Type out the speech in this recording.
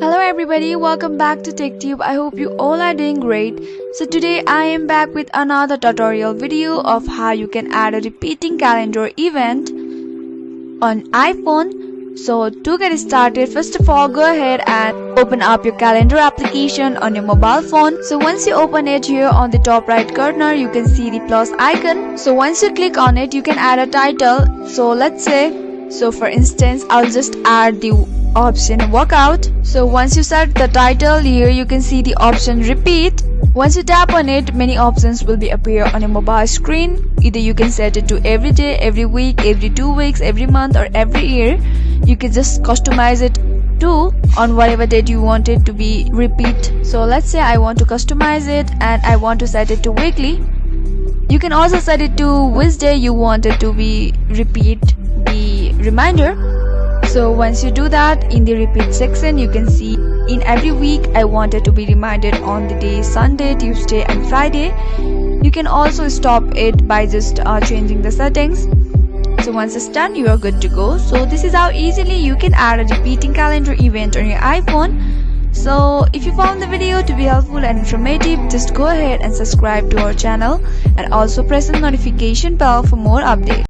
Hello everybody, welcome back to TechTube. I hope you all are doing great. So today I am back with another tutorial video of how you can add a repeating calendar event on iPhone. So to get started, first of all go ahead and open up your calendar application on your mobile phone. So once you open it, here on the top right corner you can see the plus icon. So once you click on it, you can add a title. So let's say, for instance, I'll just add the option workout. So once you set the title, here you can see the option repeat. Once you tap on it, many options will be appear on your mobile screen. Either you can set it to every day, every week, every 2 weeks, every month, or every year. You can just customize it to on whatever date you want it to be repeat. So let's say I want to customize it and I want to set it to weekly. You can also set it to which day you want it to be repeat the reminder. So once you do that, in the repeat section you can see in every week I want it to be reminded on the day Sunday, Tuesday and Friday. You can also stop it by just changing the settings. So once it's done, you are good to go. So this is how easily you can add a repeating calendar event on your iPhone. So if you found the video to be helpful and informative, just go ahead and subscribe to our channel and also press the notification bell for more updates.